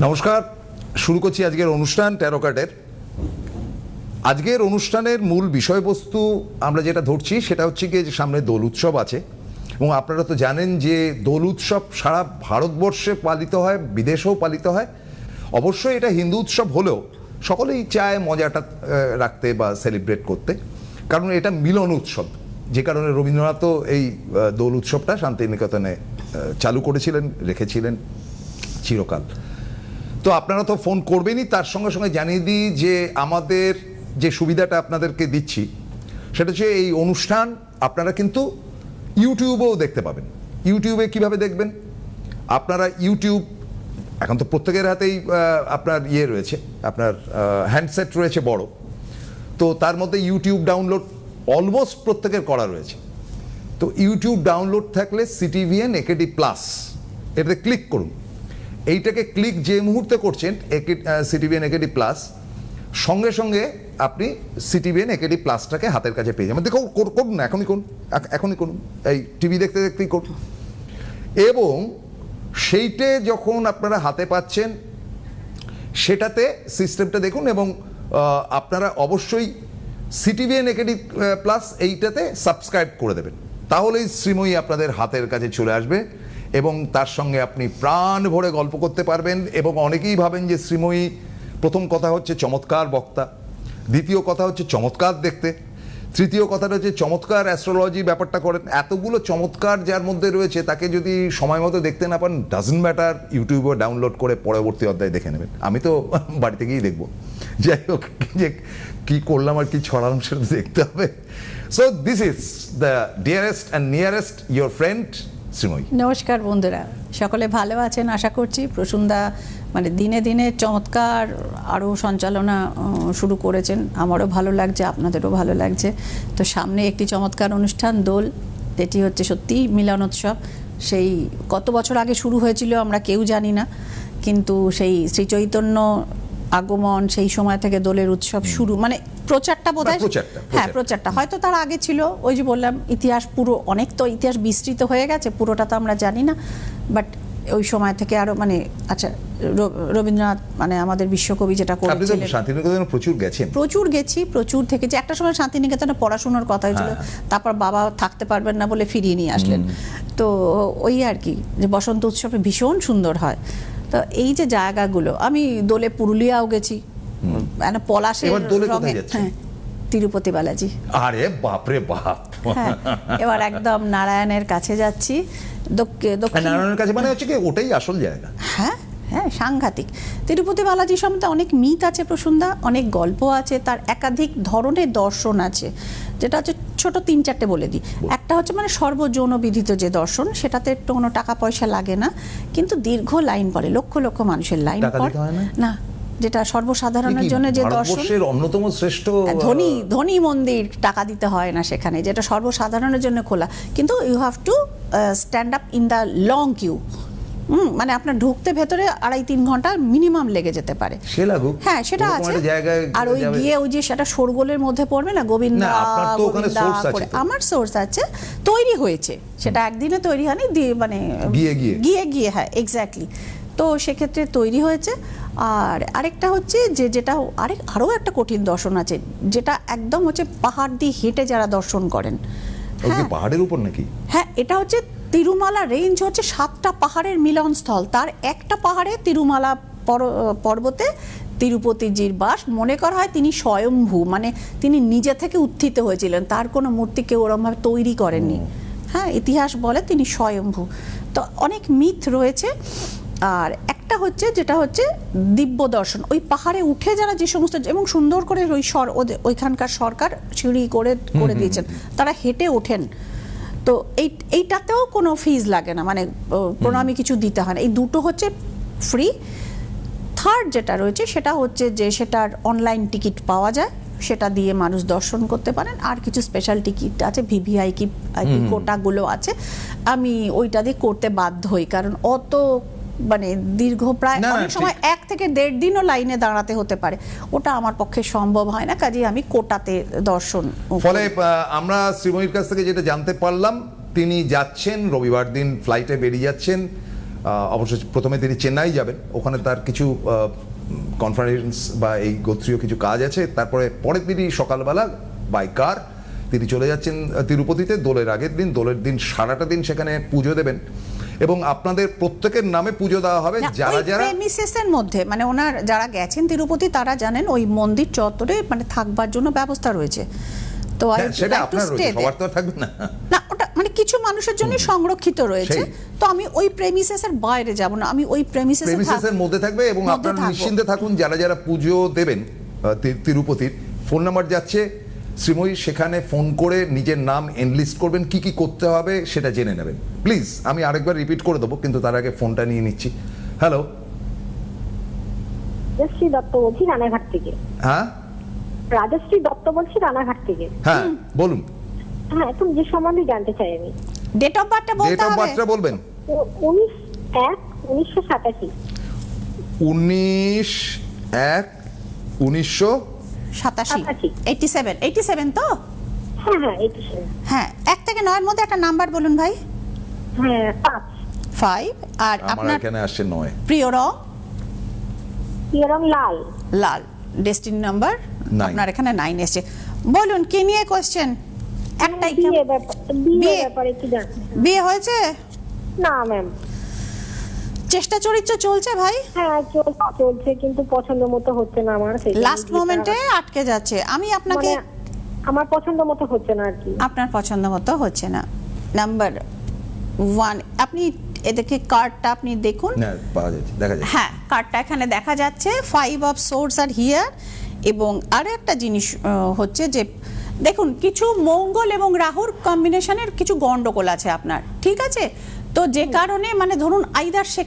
নমস্কার, শুরু করছি আজকের অনুষ্ঠান ট্যারো কার্ডের। আজকের অনুষ্ঠানের মূল বিষয়বস্তু আমরা যেটা ধরছি সেটা হচ্ছে কি, যে সামনে দোল উৎসব আছে এবং আপনারা তো জানেন যে দোল উৎসব সারা ভারতবর্ষে পালিত হয়, বিদেশেও পালিত হয়। অবশ্যই এটা হিন্দু উৎসব হলেও সকলেই চায় মজাটা রাখতে বা সেলিব্রেট করতে, কারণ এটা মিলন উৎসব। যে কারণে রবীন্দ্রনাথও এই দোল উৎসবটা শান্তিনিকেতনে চালু করেছিলেন, রেখেছিলেন চিরকাল। তো আপনারা তো ফোন করবেনই, তার সঙ্গে সঙ্গে জানিয়ে দিই যে আমাদের যে সুবিধাটা আপনাদেরকে দিচ্ছি সেটা হচ্ছে এই অনুষ্ঠান আপনারা কিন্তু ইউটিউবেও দেখতে পাবেন। ইউটিউবে কিভাবে দেখবেন? আপনারা ইউটিউব এখন তো প্রত্যেকের হাতেই আপনার রয়েছে, আপনার হ্যান্ডসেট রয়েছে বড়, তো তার মধ্যে ইউটিউব ডাউনলোড অলমোস্ট প্রত্যেকের করা রয়েছে। তো ইউটিউব ডাউনলোড থাকলে সিটিভিএন একেডি প্লাস এটাতে ক্লিক করুন। এইটাকে ক্লিক যে মুহূর্তে করছেন সিটিভিএন একেডি প্লাস, সঙ্গে সঙ্গে আপনি সিটিভিএন একেডি প্লাসটাকে হাতের কাছে পেয়ে যাবেন। দেখো, করুন না, এখনই করুন, এই টিভি দেখতে দেখতেই করুন। এবং সেইটে যখন আপনারা হাতে পাচ্ছেন সেটাতে সিস্টেমটা দেখুন, এবং আপনারা অবশ্যই সিটিভিএন একেডি প্লাস এইটাতে সাবস্ক্রাইব করে দেবেন, তাহলেই শ্রীময়ী আপনাদের হাতের কাছে চলে আসবে এবং তার সঙ্গে আপনি প্রাণ ভরে গল্প করতে পারবেন। এবং অনেকেই ভাবেন যে শ্রীময়ী, প্রথম কথা হচ্ছে চমৎকার বক্তা, দ্বিতীয় কথা হচ্ছে চমৎকার দেখতে, তৃতীয় কথাটা হচ্ছে চমৎকার অ্যাস্ট্রোলজি ব্যাপারটা করেন। এতগুলো চমৎকার যার মধ্যে রয়েছে, তাকে যদি সময় মতো দেখতে না পান, ডাজন্ট ম্যাটার, ইউটিউবে ডাউনলোড করে পরবর্তী অধ্যায় দেখে নেবেন। আমি তো বাড়িতে গিয়েই দেখবো। যাই হোক, যে কী করলাম আর কি ছড়ালাম সেটা দেখতে হবে। So this is the dearest and nearest your friend Shreemoyee. নমস্কার বন্ধুরা, সকলে ভালো আছেন আশা করছি। প্রসূনদা মানে দিনে দিনে চমৎকার আরও সঞ্চালনা শুরু করেছেন, আমারও ভালো লাগছে, আপনাদেরও ভালো লাগছে। তো সামনে একটি চমৎকার অনুষ্ঠান দোল, যেটি হচ্ছে সত্যি মিলনোৎসব। সেই কত বছর আগে শুরু হয়েছিল আমরা কেউ জানি না, কিন্তু সেই শ্রী চৈতন্য আগমন, সেই সময় থেকে দোলের উৎসব শুরু, মানে প্রচারটা বোধহয়, হ্যাঁ প্রচারটা হয়তো তার আগে ছিল। ওই যে বললাম, ইতিহাস পুরো অনেক তো ইতিহাস বিস্তৃত হয়ে গেছে, পুরোটা তো আমরা জানি না, বাট ওই সময় থেকে আরো মানে আচ্ছা রবীন্দ্রনাথ মানে আমাদের বিশ্বকবি যেটা করেছিলেন। শান্তিনিকেতনে প্রচুর গেছেন? প্রচুর গেছি, প্রচুর থেকেছি। একটা সময় শান্তিনিকেতনে পড়াশোনার কথা হয়েছিল, তারপর বাবা থাকতে পারবেন না বলে ফিরিয়ে নিয়ে আসলেন। তো ওই আর কি, যে বসন্ত উৎসবে ভীষণ সুন্দর হয়। তো এই যে জায়গাগুলো, আমি দোলে পুরুলিয়াও গেছি, মানে পলাশের রঙে, হ্যাঁ তিরুপতি বালাজি। আরে বাপরে বাপ! এবার একদম নারায়ণের কাছে যাচ্ছি। নারায়ণের কাছে মানে হচ্ছে কি, ওটাই আসল জায়গা। হ্যাঁ হ্যাঁ, সাংঘাতিক। তিরুপতি বালাজি সম্বন্ধে অনেক মিথ আছে প্রসূনদা, অনেক গল্প আছে, তার একাধিক ধরনের দর্শন আছে। যেটা হচ্ছে ছোট 3-4টে বলে দিই। একটা হচ্ছে মানে সর্বযৌন বিধিত যে দর্শন, সেটাতে একটু কোনো টাকা পয়সা লাগে না, কিন্তু দীর্ঘ লাইন পড়ে, লক্ষ লক্ষ মানুষের লাইন পড়ে না, যেটা সর্বসাধারণের জন্য যে দর্শন, অন্যতম শ্রেষ্ঠ ধনী মন্দির, টাকা দিতে হয় না সেখানে, যেটা সর্বসাধারণের জন্য খোলা, কিন্তু you have to stand up in the long queue. মানে আপনার ঢুকতে ভেতরে 2.5-3 ঘন্টা মিনিমাম লেগে যেতে পারে। হ্যাঁ সেটা আছে। আর ওই গিয়ে ওই যে সেটা শোরগোলের মধ্যে পড়বে না, গোবিন্দা করে। আমার সোর্স আছে, তৈরি হয়েছে, সেটা একদিনে তৈরি হয়নি, মানে গিয়ে হ্যাঁ এক্স্যাক্টলি। তো সেক্ষেত্রে তৈরি হয়েছে। আর আরেকটা হচ্ছে যে যেটা আরও একটা কঠিন দর্শন আছে, যেটা একদম হচ্ছে পাহাড় দিয়ে হেঁটে যারা দর্শন করেন। পাহাড়ের উপর নাকি? হ্যাঁ, এটা হচ্ছে তিরুমালা রেঞ্জ, হচ্ছে 7টা পাহাড়ের মিলনস্থল। তার একটা পাহাড়ে তিরুমালা পর্বতে তিরুপতিজির বাস। মনে করা হয় তিনি স্বয়ম্ভু, মানে তিনি নিজে থেকে উত্থিত হয়েছিলেন, তার কোনো মূর্তি কেউ ওরমভাবে তৈরি করেননি। হ্যাঁ, ইতিহাস বলে তিনি স্বয়ম্ভু। তো অনেক মিথ রয়েছে। আর একটা হচ্ছে যেটা হচ্ছে দিব্য দর্শন, ওই পাহাড়ে উঠে যারা যে সমস্ত, এবং সুন্দর করে ওইখানকার সরকার সিঁড়ি করে দিয়েছেন, তারা হেঁটে ওঠেন। তো এইটাতেও কোনো ফিজ লাগে না, মানে প্রণামী কিছু দিতে হয় না। এই দুটো হচ্ছে ফ্রি। থার্ড যেটা রয়েছে সেটা হচ্ছে যে সেটার অনলাইন টিকিট পাওয়া যায়, সেটা দিয়ে মানুষ দর্শন করতে পারেন। আর কিছু স্পেশাল টিকিট আছে, ভিভিআইপি কোটাগুলো আছে, আমি ওইটা দিয়ে করতে বাধ্য হই, কারণ অত মানে দীর্ঘ প্রায় অনেক সময় 1 থেকে 1.5 দিনও লাইনে দাঁড়াতে হতে পারে, ওটা আমার পক্ষে সম্ভব হয় না, কাজেই আমি কোটাতে দর্শন। ফলে আমরা শ্রীময়ীর কাছ থেকে যেটা জানতে পারলাম, তিনি যাচ্ছেন রবিবার দিন, ফ্লাইটে বেরিয়ে যাচ্ছেন অবশ্য প্রথমে তিনি চেন্নাই যাবেন, ওখানে তার কিছু কনফারেন্স বা এই গোত্রীয় কিছু কাজ আছে। তারপরে পরের দিনই সকালবেলা বাই কার তিনি চলে যাচ্ছেন তিরুপতিতে। দোলের দিন সারাটা দিন সেখানে পুজো দেবেন এবং আপনাদের প্রত্যেকের নামে পুজো দেওয়া হবে। যারা প্রেমিসেসের মধ্যে মানে ওনার যারা গেছেন তিরুপতি তারা জানেন ওই মন্দির চত্বরে মানে থাকবার জন্য ব্যবস্থা রয়েছে। তো সেটা আপনার সবার তো থাকবে না, না ওটা মানে কিছু মানুষের জন্য সংরক্ষিত রয়েছে। তো আমি ওই প্রেমিসেসের বাইরে যাব না, আমি ওই প্রেমিসেসের মধ্যে থাকবে। এবং আপনারা নিশ্চিন্তে থাকুন, যারা পুজো দেবেন তিরুপতির, ফোন নাম্বার যাচ্ছে শ্রীময়ী, সেখানে ফোন করে নিজের নাম এনলিস্ট করবেন, কি কি করতে হবে সেটা জেনে নেবেন। প্লিজ আমি আরেকবার রিপিট করে দেবো, কিন্তু তার আগে ফোনটা নিয়ে নিচ্ছি। হ্যালো, রাজশ্রী দত্ত বলছি রানাঘাট থেকে। হ্যাঁ রাজশ্রী দত্ত বলছি রানাঘাট থেকে। হ্যাঁ বলুন। হ্যাঁ, তুমি যে সম্বন্ধে জানতে চাই আমি। ডেট অফ বার্থটা বলতে হবে। ডেট অফ বার্থটা বলবেন। 19/1/1987। 19/1/1987। 87 তো? হ্যাঁ হ্যাঁ 87। হ্যাঁ, 1 থেকে 9 মধ্যে একটা নাম্বার বলুন ভাই। হ্যাঁ 5। আর আমার আপনার এখানে আসছে 9। প্রিয় রং? প্রিয় রং লাল। লাল। Destiny number 9। আপনার এখানে 9 এসেছে। বলুন কি নিয়ে কোশ্চেন? একটাই। বিয়ে ব্যাপারে কি জানতে? বিয়ে হয়েছে? না ম্যাম। চেষ্টা চরিত্র চলছে ভাই? হ্যাঁ চলছে, কিন্তু পছন্দ মতো হচ্ছে না আমার। লাস্ট মোমেন্টে আটকে যাচ্ছে। আমি আপনাকে আমার পছন্দ মতো হচ্ছে না আর কি। আপনার পছন্দ মতো হচ্ছে না। নাম্বার 1, আপনি এদিকে কার্ডটা আপনি দেখুন। না পাওয়া যাচ্ছে, দেখা যাচ্ছে। হ্যাঁ, কার্ডটা এখানে দেখা যাচ্ছে। 5 অফ সোর্স আর হিয়ার। এবং আরো একটা জিনিস হচ্ছে যে দেখুন, কিছু মঙ্গল এবং রাহুর কম্বিনেশনের কিছু গন্ডগোল আছে আপনার, ঠিক আছে? তো যে কারণে মানে ধরুন আইদার সে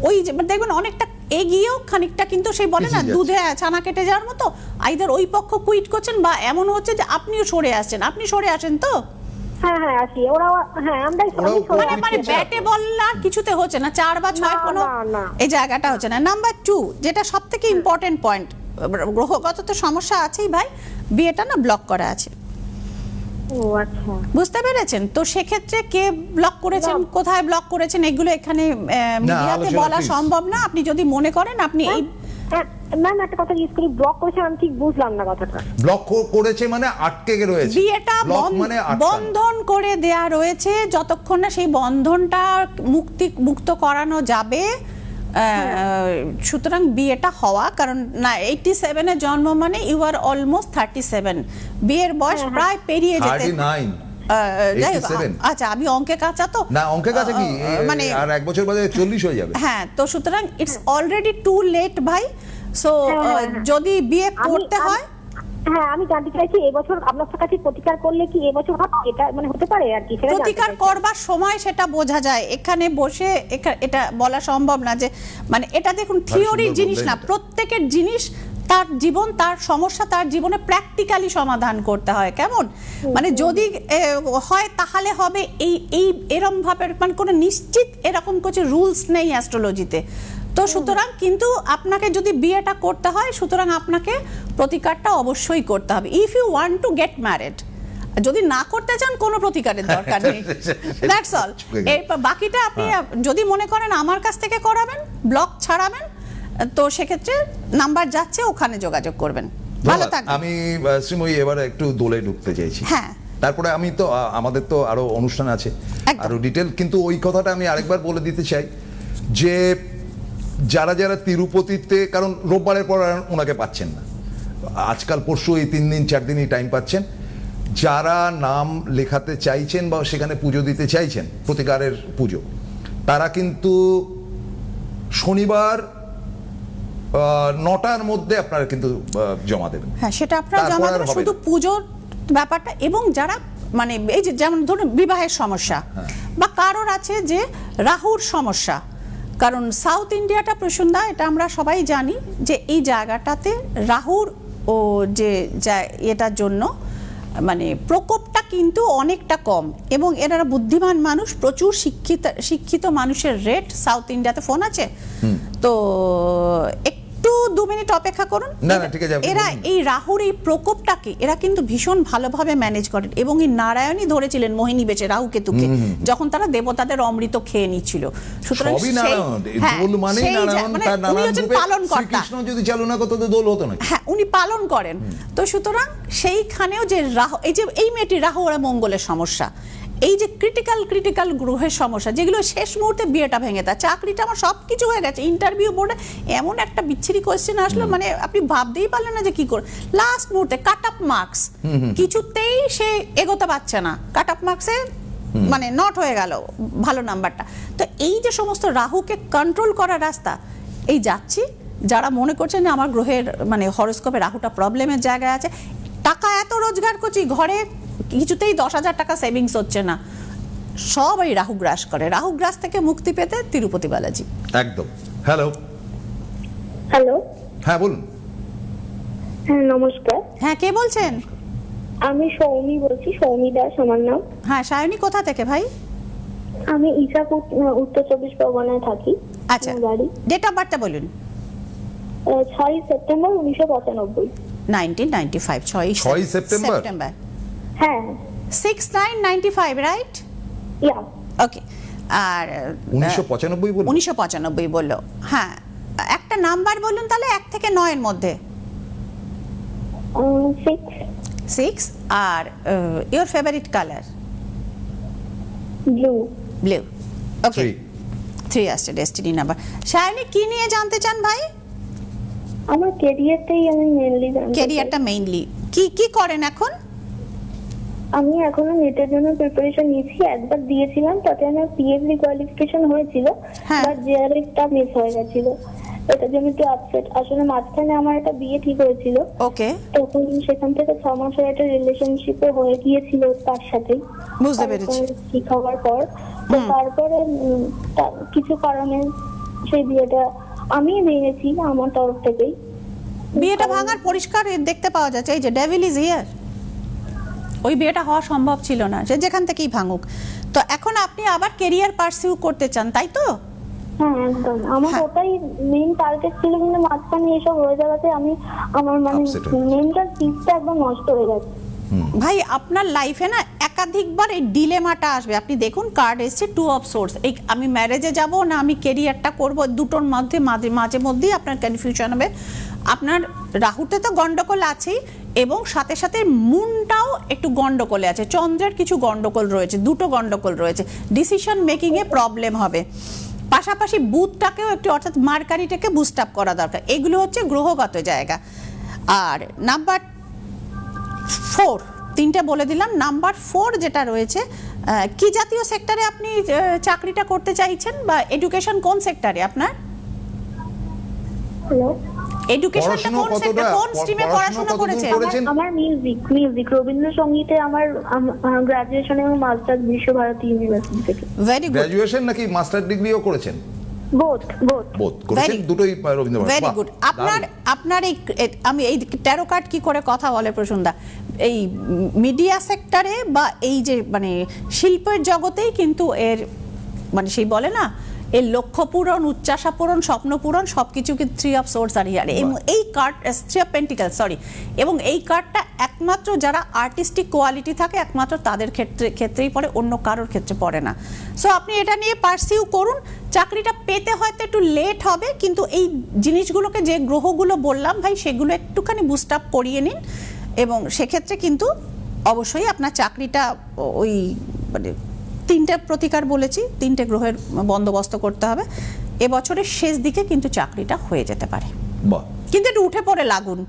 ওই দেখবেন অনেকটা এগিয়েও খানিকটা কিন্তু সেই বলে না দুধে ছানা কেটে যাওয়ার মতো, আইদার ওই পক্ষ কুইট করছেন বা এমন হচ্ছে যে আপনিও সরে আসছেন। আপনি সরে আসেন তো? হ্যাঁ হ্যাঁ আসি। ওরাও হ্যাঁ আমরাই মানে ব্যাটে বল আর কিছুতে হচ্ছে না, 4 বা 6 কোনো এই জায়গাটা হচ্ছে না। নাম্বার 2, যেটা সবথেকে ইম্পর্টেন্ট পয়েন্ট, গ্রহগত তো সমস্যা আছেই ভাই, বিয়েটা না ব্লক করা আছে। ও আচ্ছা, বুঝতে পেরেছেন? তো সেক্ষেত্রে কে ব্লক করেছেন, কোথায় ব্লক করেছেন, এগুলো এখানে মিডিয়াতে বলা সম্ভব না। আপনি যদি মনে করেন আপনি এই ম্যাম একটা কথা জিজ্ঞেস করি, ব্লক করেছে আমি ঠিক বুঝলাম না কথাটা। ব্লক করেছে মানে আটকে রয়েছে। বিয়েটা বন্ধন করে দেয়া রয়েছে, যতক্ষণ না সেই বন্ধনটা মুক্ত করানো যাবে। সুতরাং বিয়েটা হওয়া, কারণ না 87 এর জন্ম মানে ইউ আর অলমোস্ট 37, বিয়ের বয়স প্রায় পেরিয়ে যেতে 39। আচ্ছা, আমি অঙ্কে কাঁচা তো না, অঙ্কে কাঁচা কি মানে আর 1 বছর বাদে 40 হয়ে যাবে। হ্যাঁ, তো সুতরাং ইটস অলরেডি টু লেট ভাই। সো যদি বিয়ে করতে হয়, হ্যাঁ আমি জানতে চাইছি এবছর আপনার কাছে প্রতিকার করলে কি এবছর হবে? এটা মানে হতে পারে আর কি। প্রতিকার করবার সময় সেটা বোঝা যায়, এখানে বসে এটা বলা সম্ভব না যে মানে এটা দেখুন থিওরির জিনিস না, প্রত্যেকের জিনিস তার জীবন, তার সমস্যা তার জীবনে প্র্যাকটিক্যালি সমাধান করতে হয়। কেমন মানে যদি হয় তাহলে হবে এই এরকম ভাবে, মানে কোনো নিশ্চিত এরকম কিছু রুলস নেই অ্যাস্ট্রোলজিতে। তো সুতরাং কিন্তু আপনাকে যদি বিয়েটা করতে হয়, সুতরাং আপনাকে প্রতিকারটা অবশ্যই করতে হবে if you want to get married. যদি না করতে চান কোনো প্রতিকারের দরকার নেই, দ্যাটস অল। এরপর বাকিটা আপনি যদি মনে করেন আমার কাছ থেকে করাবেন, ব্লক ছাড়াবেন, তো সেক্ষেত্রে নাম্বার যাচ্ছে, ওখানে যোগাযোগ করবেন। ভালো থাকবেন। আমি শ্রীময়ী এবারে একটু দোলে ঢুকতে চাইছি। হ্যাঁ, তারপরে আমি তো আমাদের তো আরো অনুষ্ঠান আছে, আরো ডিটেল, কিন্তু ওই কথাটা আমি আরেকবার বলে দিতে চাই যে যারা তিরুপতিতে, কারণ রোববারের পর ওনাকে পাচ্ছেন না, আজকাল পরশু এই 3 দিন 4 দিনই টাইম পাচ্ছেন, যারা নাম লেখাতে চাইছেন বা সেখানে পুজো দিতে চাইছেন, প্রতিকারের পুজো, তারা কিন্তু শনিবার 9টার মধ্যে আপনারা কিন্তু জমা দেবেন। হ্যাঁ, সেটা আপনারা জমা দেবেন, শুধু পুজোর ব্যাপারটা। এবং যারা মানে এই যে যেমন ধরুন বিবাহের সমস্যা বা কারোর আছে যে রাহুর সমস্যা, কারণ সাউথ ইন্ডিয়াটা প্রসন্দা, এটা আমরা সবাই জানি যে এই জায়গাটাতে রাহুর ও যে এটার জন্য মানে প্রকোপটা কিন্তু অনেকটা কম, এবং এনারা বুদ্ধিমান মানুষ, প্রচুর শিক্ষিত মানুষের রেট সাউথ ইন্ডিয়াতে। ফোন আছে তো একটু 2 মিনিট অপেক্ষা করুন। না, ঠিক আছে, আপনি এরা বলুন। এই রাহুর এই প্রকোপটাকে এরা কিন্তু ভীষণ ভালোভাবে ম্যানেজ করেন, এবং এই নারায়ণই ধরেছিলেন মোহিনী বেশে রাহু কেতুকে, যখন তারা দেবতাদের অমৃত খেয়ে নিচ্ছিল। সুতরাং সবই নারায়ণ, দোল মানেই নারায়ণ, তার উনি নারায়ণ হচ্ছেন রূপে পালনকর্তা। শ্রীকৃষ্ণ যদি চালনা করতো তো দোল হতো না। হ্যাঁ, উনি পালন করেন। তো সুতরাং সেইখানেও যে রাহু, এই যে এই মেয়েটি রাহু আর মঙ্গলের সমস্যা, এই যে ক্রিটিক্যাল গ্রহের সমস্যা, যেগুলো শেষ মুহূর্তে বিয়েটা ভেঙে দেয়। চাকরিটা আমার সব কিছু হয়ে গেছে, ইন্টারভিউ বোর্ডে এমন একটা বিচ্ছিরি কোয়েশ্চেন আসলো, মানে আপনি ভাবতেই পারলেন না যে কি করে, লাস্ট মুহূর্তে কাট আপ মার্কস, কিছুতেই সে এগোতে পারছে না, কাট আপ মার্কসে মানে নট হয়ে গেল ভালো নাম্বারটা। তো এই যে সমস্ত রাহুকে কন্ট্রোল করার রাস্তা, এই যাচ্ছি যারা মনে করছেন যে আমার গ্রহের মানে হরোস্কোপে রাহুটা প্রবলেমের জায়গায় আছে, টাকা এত রোজগার করছি, ঘরে কিছুতেই 10,000 টাকা সেভিংস হচ্ছে না, সব এই রাহু গ্রাস করে। রাহু গ্রাস থেকে মুক্তি পেতে তিরুপতি বালাজি। একদম। হ্যালো, হ্যালো, হ্যাঁ বলুন। হ্যাঁ নমস্কার, হ্যাঁ, কে বলছেন? আমি সৌমি বলছি, সৌমি দাস আমার নাম। হ্যাঁ, সায়নী কোথা থেকে ভাই? আমি ইসাপুর, উত্তর 24 পরগনায় থাকি। আচ্ছা, আমার বাড়ি ডেট অফ বার্থটা বলুন। 6 সেপ্টেম্বর 1995। 1995, 6 সেপ্টেম্বর? হ্যাঁ, 6/9/95, রাইট? ইয়া, ওকে। আর 1995 বলুন। 1995 বললো। হ্যাঁ, একটা নাম্বার বলুন তাহলে 1 থেকে 9 এর মধ্যে। 6। আর your favourite colour? Blue. Blue. Okay, 3। 3 আসছে ডেস্টিনি নাম্বার। সায়নী, কি নিয়ে জানতে চান ভাই? আমার কেরিয়ারটাই আমি মেইনলি জানতে চাই। ক্যারিয়ারটা মেইনলি কি করেন এখন? আমি এখনো নেটের জন্য প্রিপারেশন নিয়েছি, একবার দিয়েছিলাম, তাতে আমার পিএইচডি কোয়ালিফিকেশন হয়েছিল, হ্যাঁ। বাট জেআরএফটা মিস হয়ে গেছিল, এটার জন্য একটু আপসেট। আসলে মাঝখানে আমার একটা বিয়ে ঠিক হয়েছিল, ওকে, তখন সেখান থেকে 6 মাসের একটা রিলেশনশিপে হয়ে গিয়েছিল তার সাথে। বুঝতে পেরেছি। ঠিক হওয়ার পর তো তারপরে কিছু কারণে সেই বিয়েটা আমি ভেঙেছি আমার তরফ থেকেই। বিয়েটা ভাঙার পরিষ্কার দেখতে পাওয়া যাচ্ছে, এই যে ডেভিল ইজ হিয়ার। ওই বিয়েটা হওয়া সম্ভব ছিল না, সে যেখান থেকেই ভাঙুক। তো এখন আপনি আবার ক্যারিয়ার পারসিউ করতে চান, তাই তো? হ্যাঁ একদম, আমার হ্যাঁ। ওটাই মেইন টার্গেট ছিল, কিন্তু মাঝখানে এসব হয়ে যাওয়াতে আমি আমার মানে Upset হয়ে মেন্টাল পিসটা একদম নষ্ট হয়ে গেছে। ভাই, আপনার লাইফে না একাধিকবার এই ডিলেমাটা আসবে। আপনি দেখুন, কার্ড এসছে 2 অফ সোর্স। এই আমি ম্যারেজে যাব না আমি ক্যারিয়ারটা করব, দুটোর মধ্যে মাঝে মধ্যেই আপনার কনফিউশন হবে। আপনার রাহুতে তো গন্ডগোল আছেই, এবং সাথে সাথে মুনটাও একটু গন্ডগোলে আছে, চন্দ্রের কিছু গন্ডগোল রয়েছে, দুটো গন্ডগোল রয়েছে, ডিসিশন মেকিংয়ে প্রবলেম হবে। পাশাপাশি বুধটাকেও একটু, অর্থাৎ মার্কারিটাকে বুস্ট আপ করা দরকার। এগুলো হচ্ছে গ্রহগত জায়গা। আর নাম্বার 4, 3টে বলে দিলাম। নাম্বার 4 যেটা রয়েছে, কি জাতীয় সেক্টরে আপনি চাকরিটা করতে চাইছেন, বা এডুকেশন কোন সেক্টরে আপনার? হ্যালো, এডুকেশনটা কোন সেক্টর, কোন স্ট্রিমে পড়াশোনা করেছেন? আমার মিউজিক রবীন্দ্রসঙ্গীতে আমার গ্রাজুয়েশন এবং মাস্টার্স বিশ্বভারতী ইউনিভার্সিটি থেকে। ভেরি গুড, গ্র্যাজুয়েশন নাকি মাস্টার ডিগ্রিও করেছেন? বোথ করেছেন, দুটোই রবীন্দ্রভারতী। Very good. আপনার এই আমি এই ট্যারো কার্ড কি করে কথা বলে প্রসন্দা, এই মিডিয়া সেক্টরে বা এই যে মানে শিল্পের জগতেই কিন্তু এর মানে সেই বলে না, এর লক্ষ্য পূরণ, উচ্চাসা পূরণ, স্বপ্ন পূরণ সবকিছু কিন্তু 3 অফ সোর্স আর হিয়ার। এবং এই কার্ড 3 অফ পেন্টিকেল, সরি, এবং এই কার্ডটা একমাত্র যারা আর্টিস্টিক কোয়ালিটি থাকে একমাত্র তাদের ক্ষেত্রেই পড়ে, অন্য কারোর ক্ষেত্রে পড়ে না। সো আপনি এটা নিয়ে পারসিউ করুন। চাকরিটা পেতে হয়তো একটু লেট হবে, কিন্তু এই জিনিসগুলোকে, যে গ্রহগুলো বললাম ভাই, সেগুলো একটুখানি বুস্ট আপ করিয়ে নিন, এবং সেক্ষেত্রে কিন্তু অবশ্যই আপনার চাকরিটা ওই মানে 3টে প্রতিকার বলেছি, 3টে গ্রহের বন্দোবস্ত করতে হবে। এবছরের শেষ দিকে কিন্তু চাকরিটা হয়ে যেতে পারে, বাহ। কিন্তু একটু উঠে পড়ে লাগুন।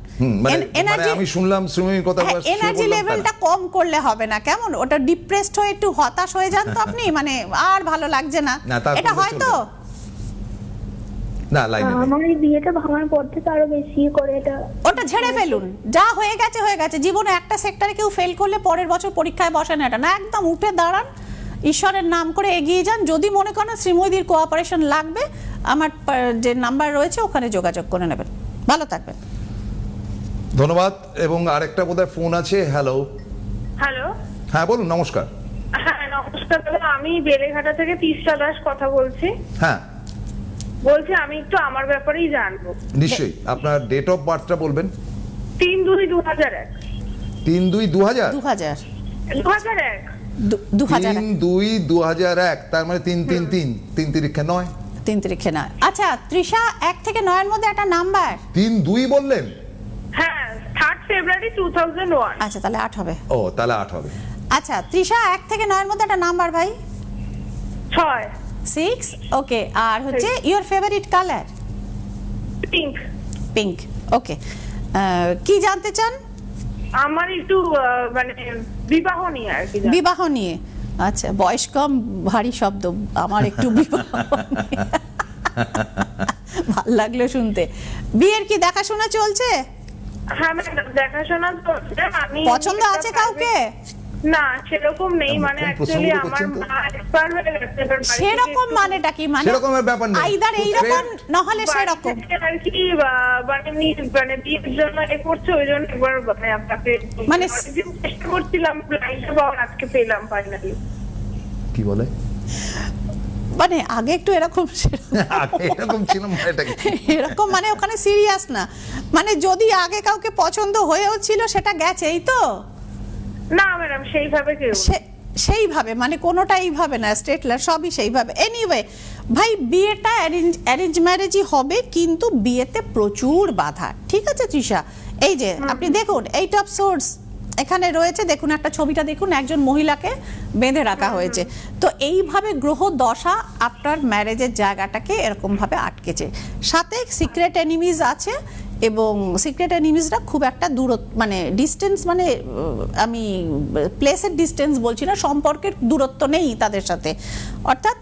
মানে আমি শুনলাম শ্রীময়ীর কথা, এনার্জি লেভেলটা কম করলে হবে না, কেমন? ওটা ডিপ্রেসড হয়ে একটু হতাশ হয়ে যান তো আপনি, মানে আর ভালো লাগছে না, এটা হয়তো না লাইনে আমার এই বিয়েটা ভাঙার পর থেকে আরো বেশি করে ওটা ঝেড়ে ফেলুন। যা হয়ে গেছে। জীবনে একটা সেক্টরে কেউ ফেল করলে পরের বছর পরীক্ষায় বসে না, এটা না, একদম উঠে দাঁড়ান, ঈশ্বরের নাম করে এগিয়ে যান। যদি মনে করেন শ্রীময়ীর কোঅপারেশন লাগবে, আমার যে নাম্বার রয়েছে ওখানে যোগাযোগ করে নেবেন। ভালো থাকবেন, ধন্যবাদ। এবং আরেকটা বোধহয় ফোন আছে। হ্যালো, হ্যাঁ বলুন। নমস্কার। হ্যাঁ নমস্কার, আমি বেলেঘাটা থেকে তিস্তা দাস কথা বলছি। হ্যাঁ, বলছি আমি একটু আমার ব্যাপারেই জানবো। নিশ্চয়ই আপনার ডেট অফ বার্থটা বলবেন। 3/2/2001। 3/2/2000। 2000 2001। 2000 3/2/2001, তার মানে 3 তিরিক্ষা 9। 3 তারিখে না। আচ্ছা তৃষা, 1 থেকে 9 এর মধ্যে একটা নাম্বার। 3/2 বললেন? হ্যাঁ, 3rd February 2001। আচ্ছা তাহলে 8 হবে। ও তাহলে 8 হবে। আচ্ছা তৃষা, 1 থেকে 9 এর মধ্যে একটা নাম্বার ভাই। 6। 6, ওকে। আর হচ্ছে your favourite colour? Pink. Pink, okay. কি জানতে চান? আমার একটু মানে বিবাহ নিয়ে আর কি জানবো। বিবাহ নিয়ে। আচ্ছা, বয়স কম, ভারী শব্দ, আমার একটু বিবাহ নিয়ে। ভাল লাগলো শুনতে। বিয়ের কি দেখাশোনা চলছে? হ্যাঁ ম্যাডাম, দেখাশোনা চলছে। আমি পছন্দ আছে কাউকে? না, সেরকম নেই। মানে কোন অ্যাকচুয়ালি প্রসঙ্গ আমার করছেন তো? মা এক্সপায়ার হয়ে গেছে। এবার বাড়ি থেকে সেরকম একটু- মানেটা কি? মানে সেরকমের ব্যাপার নেই। আইদার এইরকম নহলে বাড়ি সেরকম। থেকে আর কি মানে বিয়ের জন্য করছে, ওই জন্য একবার মানে আপনাকে মানে অনেকদিন চেষ্টা করছিলাম লাইনটা পাওয়ার, আজকে পেলাম ফাইনালি। কি বলে? মানে আগে একটু এরকম আগে এরকম ছিল মানেটা কি? এরকম মানে ওখানে সিরিয়াস না, মানে যদি আগে কাউকে পছন্দ হয়েও ছিল সেটা গেছে, এই তো। না ম্যাডাম, সেইভাবে কেউ না। সেইভাবে মানে কোনোটা এইভাবে না, স্টেটলার সবই সেইভাবে। এনিওয়ে ভাই, বিয়েটা অ্যারেঞ্জ ম্যারেজই হবে, কিন্তু বিয়েতে প্রচুর বাধা। ঠিক আছে তৃষা, এই যে আপনি দেখুন 8 অফ সোর্স এখানে রয়েছে, দেখুন একটা ছবিটা দেখুন, একজন মহিলাকে বেঁধে রাখা হয়েছে। তো এইভাবে গ্রহ দশা আপনার ম্যারেজের জায়গাটাকে এরকম ভাবে আটকেছে। সাথে সিক্রেট এনিমিজ আছে, এবং সিক্রেট এনিমিজরা খুব একটা দূরত্ব মানে ডিস্টেন্স, মানে আমি প্লেসের ডিস্টেন্স বলছি না, সম্পর্কের দূরত্ব নেই তাদের সাথে, অর্থাৎ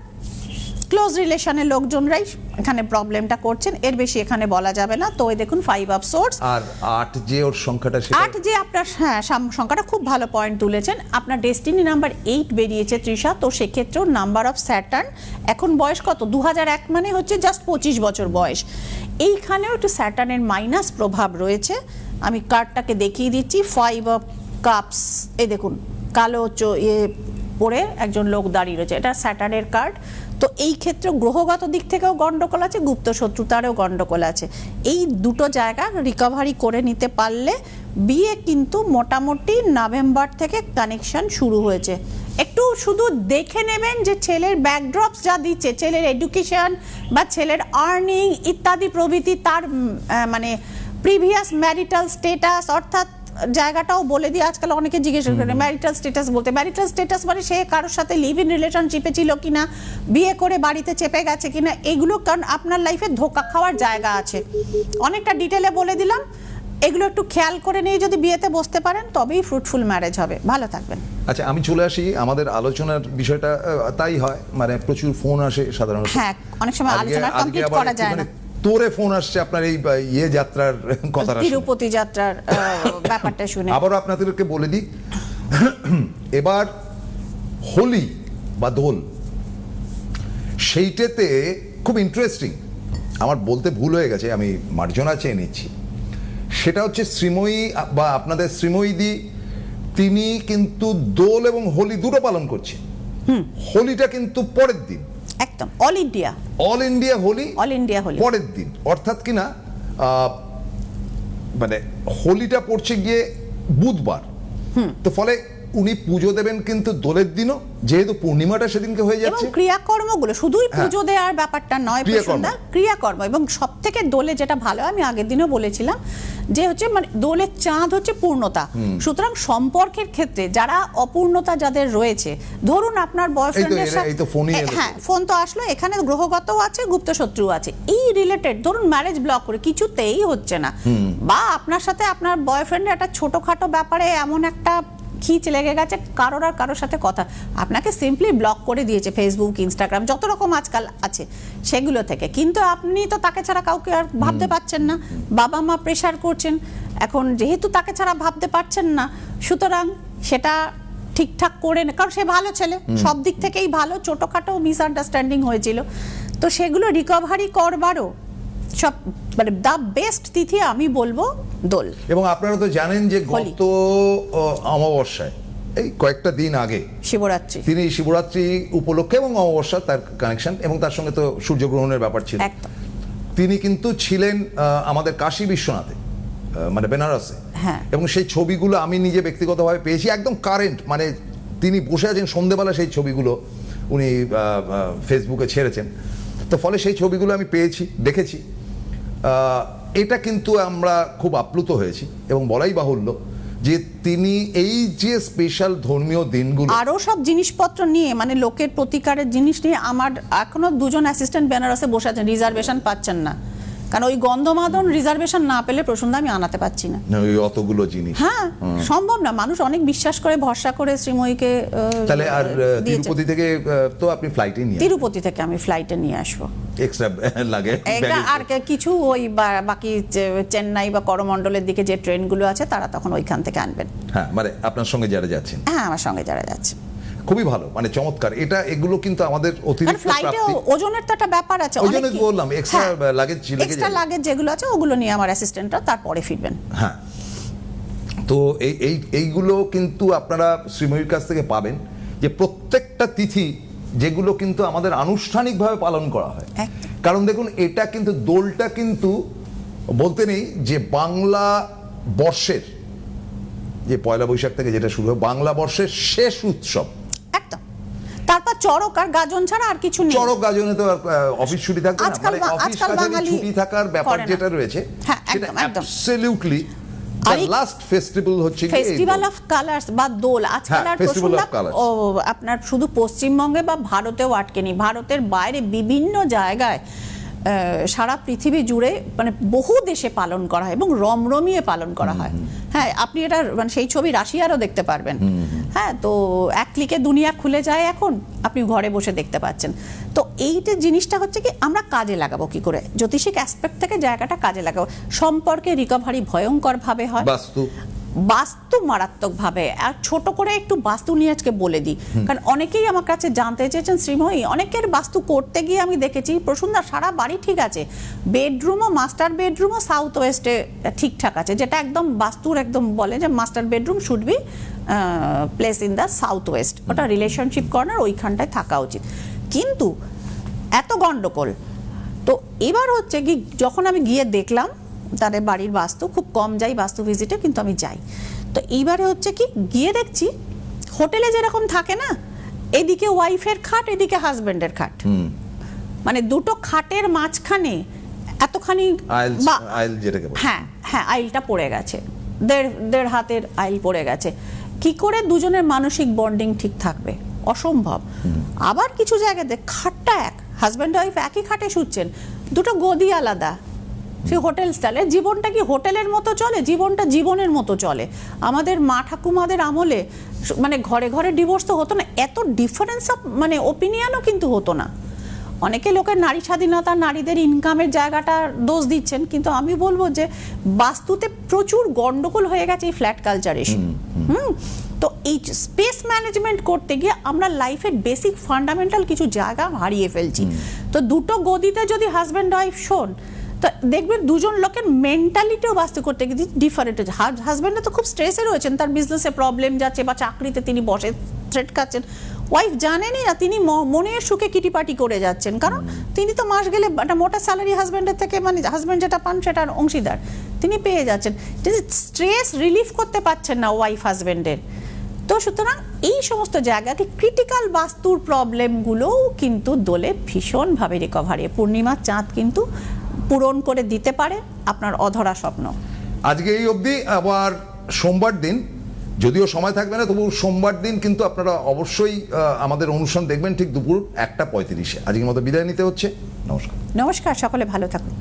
ক্লোজ রিলেশনের লোকজনরাই এখানে প্রবলেমটা করছেন, এর বেশি এখানে বলা যাবে না। তো ওই দেখুন 5 অফ সোর্স। আর 8 যে ওর সংখ্যাটা, সেটা 8 যে আপনার, হ্যাঁ সংখ্যাটা খুব ভালো পয়েন্ট তুলেছেন। আপনার ডেস্টিনি নাম্বার 8 বেরিয়েছে তৃষা, তো সেক্ষেত্রেও নাম্বার অফ স্যাটার্ন। এখন বয়স কত? 2001, মানে হচ্ছে জাস্ট 25 বছর বয়স। এইখানেও একটু স্যাটার্নের মাইনাস প্রভাব রয়েছে। আমি কার্ডটাকে দেখিয়ে দিচ্ছি। 5 অফ কাপস, এই দেখুন কালো পরে একজন লোক দাঁড়িয়ে রয়েছে, এটা স্যাটার্নের কার্ড। তো এই ক্ষেত্রে গ্রহগত দিক থেকেও গন্ডগোল আছে, গুপ্ত শত্রুতারও গন্ডগোল আছে। এই দুটো জায়গা রিকভারি করে নিতে পারলে বিয়ে কিন্তু মোটামুটি নভেম্বর থেকে কানেকশন শুরু হয়েছে। একটু শুধু দেখে নেবেন যে ছেলের ব্যাকড্রপস যা দিচ্ছে, ছেলের এডুকেশন বা ছেলের আর্নিং ইত্যাদি প্রভৃতি, তার মানে প্রিভিয়াস ম্যারিটাল স্টেটাস, অর্থাৎ জায়গাটাও বলে দিয়ে আজকাল অনেকে জিজ্ঞেস করে ম্যারিটাল স্ট্যাটাস বলতে। ম্যারিটাল স্ট্যাটাস মানে সে কারোর সাথে লিভ ইন রিলেশনশিপে ছিল কিনা, বিয়ে করে বাড়িতে চেপে গেছে কিনা, এগুলো কারণ আপনার লাইফে ধোঁকা খাওয়ার জায়গা আছে। অনেকটা ডিটেলে বলে দিলাম, এগুলো একটু খেয়াল করে নিয়ে যদি বিয়েতে বসতে পারেন তবেই ফ্রুটফুল ম্যারেজ হবে। ভালো থাকবেন। আচ্ছা, আমি চলে আসি আমাদের আলোচনার বিষয়টা। তাই হয়, মানে প্রচুর ফোন আসে সাধারণত। হ্যাঁ, অনেক সময় আলোচনা কমপ্লিট করা যায় না। তোরে ফোন আসছে আপনার এই যাত্রার কথাটা, তিরুপতি যাত্রার ব্যাপারটা শুনে। আবারও আপনাদেরকে বলে দিই, এবার হোলি বা দোল, সেইটাতে খুব ইন্টারেস্টিং, আমার বলতে ভুল হয়ে গেছে, আমি মার্জনা চেয়ে নিচ্ছি। সেটা হচ্ছে শ্রীময়ী বা আপনাদের শ্রীময়ীদি, তিনি কিন্তু দোল এবং হোলি দুটো পালন করছেন। হোলিটা কিন্তু পরের দিন, একদম অল ইন্ডিয়া হোলি পরের দিন, অর্থাৎ কিনা মানে হোলিটা পড়ছে গিয়ে বুধবার। তো ফলে উনি পুজো দেবেন কিন্তু দোলের দিনও, যেহেতু পূর্ণিমাটা সেদিনকে হয়ে এবং যাচ্ছে। ক্রিয়াকর্মগুলো শুধুই পুজো দেওয়ার ব্যাপারটা নয়, ক্রিয়াকর্ম। এবং সব থেকে দোলে যেটা ভালো, আমি আগের দিনও বলেছিলাম যে হচ্ছে মানে দোলের চাঁদ হচ্ছে পূর্ণতা। সুতরাং সম্পর্কের ক্ষেত্রে যারা অপূর্ণতা যাদের রয়েছে, ধরুন আপনার বয়ফ্রেন্ডের সাথে, হ্যাঁ ফোন তো আসলো, এখানে গ্রহগত আছে, গুপ্ত শত্রু আছে, এই রিলেটেড ধরুন ম্যারেজ ব্লক করে কিছুতেই হচ্ছে না, বা আপনার সাথে আপনার বয়ফ্রেন্ডের একটা ছোটখাটো ব্যাপারে এমন একটা খিচ লেগে গেছে, কারোর সাথে কথা, আপনাকে সিম্পলি ব্লক করে দিয়েছে ফেসবুক, ইনস্টাগ্রাম, যত রকম আজকাল আছে সেগুলো থেকে, কিন্তু আপনি তো তাকে ছাড়া কাউকে আর ভাবতে পারছেন না, বাবা মা প্রেশার করছেন, এখন যেহেতু তাকে ছাড়া ভাবতে পারছেন না, সুতরাং সেটা ঠিকঠাক করে, কারণ সে ভালো ছেলে, সব দিক থেকেই ভালো, ছোটখাটো মিসআন্ডারস্ট্যান্ডিং হয়েছিল, তো সেগুলো রিকভারি করবারও সব মানে দ্য বেস্ট তিথি আমি বলবো দোল। এবং আপনারা তো জানেন যে গত অমাবস্যায় এই কয়েকটা দিন আগে শিবরাত্রি তিনি শিবরাত্রি উপলক্ষে এবং অমাবস্যা তার কানেকশন, এবং তার সঙ্গে তো সূর্যগ্রহণের ব্যাপার ছিল। একদম। তিনি কিন্তু ছিলেন আমাদের কাশী বিশ্বনাথে, মানে বেনারসে। হ্যাঁ। এবং সেই ছবিগুলো আমি নিজে ব্যক্তিগতভাবে পেয়েছি, একদম কারেন্ট, মানে তিনি বসে আছেন সন্ধেবেলা, সেই ছবিগুলো উনি ফেসবুকে ছেড়েছেন। তো ফলে সেই ছবিগুলো আমি পেয়েছি, দেখেছি। এটা কিন্তু আমরা খুব আপ্লুত হয়েছি, এবং বলাই বাহুল্য যে তিনি এই যে স্পেশাল ধর্মীয় দিনগুলো আরো সব জিনিসপত্র নিয়ে, মানে লোকের প্রতিকারের জিনিস নিয়ে, আমার এখনো দুজন অ্যাসিস্ট্যান্ট বেনারসে বসে আছেন, রিজার্ভেশন পাচ্ছেন না। কারণ ওই গন্ধমাদন রিজার্ভেশন না পেলে প্রসন্ন আমি আনাতে পারছি না। ওই অতগুলো জিনিস হ্যাঁ, সম্ভব না। মানুষ অনেক বিশ্বাস করে, ভরসা করে শ্রীময়ীকে তাহলে আর দিয়েছে। তিরুপতি থেকে তো আপনি ফ্লাইটে নিয়ে তিরুপতি থেকে আমি ফ্লাইটে নিয়ে আসবো, এক্সট্রা লাগে এটা আর কিছু ওই বাকি চেন্নাই বা করমণ্ডলের দিকে যে ট্রেনগুলো আছে তারা তখন ওইখান থেকে আনবেন। হ্যাঁ, মানে আপনার সঙ্গে যারা যাচ্ছেন। হ্যাঁ, আমার সঙ্গে যারা যাচ্ছে। খুবই ভালো, মানে চমৎকার। এগুলো কিন্তু আমাদের অতিরিক্ত ফ্লাইটে প্রাপ্তি। ওজনের তো একটা ব্যাপার আছে, ওই জন্য বললাম এক্সট্রা লাগেজ এক্সট্রা লাগেজ যেগুলো আছে ওগুলো নিয়ে আমার অ্যাসিস্ট্যান্টরা তারপরে ফিরবেন। হ্যাঁ, তো এইগুলো কিন্তু আপনারা শ্রীময়ীর কাছ থেকে পাবেন, যে প্রত্যেকটা তিথি যেগুলো কিন্তু আমাদের আনুষ্ঠানিকভাবে পালন করা হয়। একদম। কারণ দেখুন, এটা কিন্তু দোলটা কিন্তু বলতে নেই যে বাংলা বর্ষের যে পয়লা বৈশাখ থেকে যেটা শুরু হয়, বাংলা বর্ষের শেষ উৎসব। একদম। তারপর চড়ক আর গাজন ছাড়া আর কিছু নেই। চড়ক গাজনে তো অফিস ছুটি থাকবে না, আজকাল মানে অফিস আজকাল কাছারি বাঙালি ছুটি থাকার ব্যাপার করে না। যেটা রয়েছে, হ্যাঁ, সেটা একদম, একদম। অ্যাবসলিউটলি আর এই লাস্ট ফেস্টিভ্যাল হচ্ছে কি এই ফেস্টিভ্যাল দোল। অফ কালার্স বা দোল আজকাল হ্যাঁ, আর Festival of প্রসন্ন Colours। আপনার শুধু পশ্চিমবঙ্গে বা ভারতেও আটকেনি, ভারতের বাইরে বিভিন্ন জায়গায় সারা পৃথিবী জুড়ে মানে বহু দেশে পালন করা হয় এবং রমরমিয়ে পালন করা হয়। হ্যাঁ, আপনি এটা মানে সেই ছবি রাশিয়ারও দেখতে পারবেন। হ্যাঁ, তো এক ক্লিকে দুনিয়া খুলে যায়, এখন আপনি ঘরে বসে দেখতে পাচ্ছেন। তো এইটা জিনিসটা হচ্ছে কি, আমরা কাজে লাগাবো কি করে, জ্যোতিষিক অ্যাসপেক্ট থেকে জায়গাটা কাজে লাগাবো। সম্পর্কে রিকভারি ভয়ঙ্কর ভাবে হয়, বাস্তু মারাত্মকভাবে। আর ছোট করে একটু বাস্তু নিয়ে আজকে বলে দিই, কারণ অনেকেই আমার কাছে জানতে চেয়েছেন শ্রীময়ী, অনেকের বাস্তু করতে গিয়ে আমি দেখেছি প্রসন্নদা সারা বাড়ি ঠিক আছে, বেডরুমও মাস্টার বেডরুমও সাউথ ওয়েস্টে ঠিকঠাক আছে, যেটা একদম বাস্তুর একদম বলে যে master bedroom should be place in the south West, ওটা রিলেশনশিপ কর্নার, ওইখানটায় থাকা উচিত। কিন্তু এত গন্ডগোল। তো এবার হচ্ছে কি, যখন আমি গিয়ে দেখলাম তাদের বাড়ির বাস্তু, খুব কম যাই বাস্তু ভিজিটে, কিন্তু আমি যাই। তো এইবারে হচ্ছে কি, গিয়ে দেখছি হোটেলে যেরকম থাকে না, এদিকে ওয়াইফের খাট, এদিকে হাজবেন্ডের খাট, মানে দুটো খাটের মাঝখানে এতখানি আইল যেটাকে বলে, হ্যাঁ হ্যাঁ, আইলটা পড়ে গেছে, দেড় হাতের আইল পড়ে গেছে। কি করে দুজনের মানসিক বন্ডিং ঠিক থাকবে, অসম্ভব। আবার কিছু জায়গাতে খাটটা এক, হাজব্যান্ড ওয়াইফ একই খাটে শুচ্ছেন, দুটো গদি আলাদা। সে হোটেল স্টাইলে জীবনটা কি হোটেলের মতো চলে, জীবনটা জীবনের মতো চলে। আমাদের মা ঠাকুমাদের আমলে মানে ঘরে ঘরে ডিভোর্স তো হতো না, এত ডিফারেন্স অফ মানে ওপিনিয়নও কিন্তু হতো না। অনেকে লোকের নারী স্বাধীনতা, নারীদের ইনকামের জায়গাটা দোষ দিচ্ছেন, কিন্তু আমি বলবো যে বাস্তুতে প্রচুর গন্ডগোল হয়ে গেছে এই ফ্ল্যাট কালচার এসে। তো এই স্পেস ম্যানেজমেন্ট করতে গিয়ে আমরা লাইফের বেসিক ফান্ডামেন্টাল কিছু জায়গা হারিয়ে ফেলছি। তো দুটো গদিতে যদি হাজব্যান্ড ওয়াইফ শোন, তো দেখবেন দুজন লোকের মেন্টালিটিও বাস্তু করতে গিয়ে ডিফারেন্ট হচ্ছে। হাজব্যান্ডে তো খুব স্ট্রেসে রয়েছেন, তার বিজনেসে প্রবলেম যাচ্ছে বা চাকরিতে তিনি বসে থ্রেট খাচ্ছেন, ওয়াইফ জানেনই না, তিনি মনের সুখে কিটিপাটি করে যাচ্ছেন, কারণ তিনি তো মাস গেলে একটা মোটা স্যালারি হাজব্যান্ডের থেকে, মানে হাজব্যান্ড যেটা পান সেটার অংশীদার তিনি পেয়ে যাচ্ছেন, স্ট্রেস রিলিফ করতে পারছেন না ওয়াইফ হাজব্যান্ডের। তো সুতরাং এই সমস্ত জায়গাতে ক্রিটিক্যাল বাস্তুর প্রবলেমগুলোও কিন্তু দোলে ভীষণভাবে রিকভারি, পূর্ণিমার চাঁদ কিন্তু পূরণ করে দিতে পারে আপনার অধরা স্বপ্ন। আজকে এই অবধি, আবার সোমবার দিন, যদিও সময় থাকবে না, তবু সোমবার দিন কিন্তু আপনারা অবশ্যই আমাদের অনুষ্ঠান দেখবেন ঠিক দুপুর 1:35। আজকের মতো বিদায় নিতে হচ্ছে। নমস্কার। নমস্কার, সকলে ভালো থাকুন।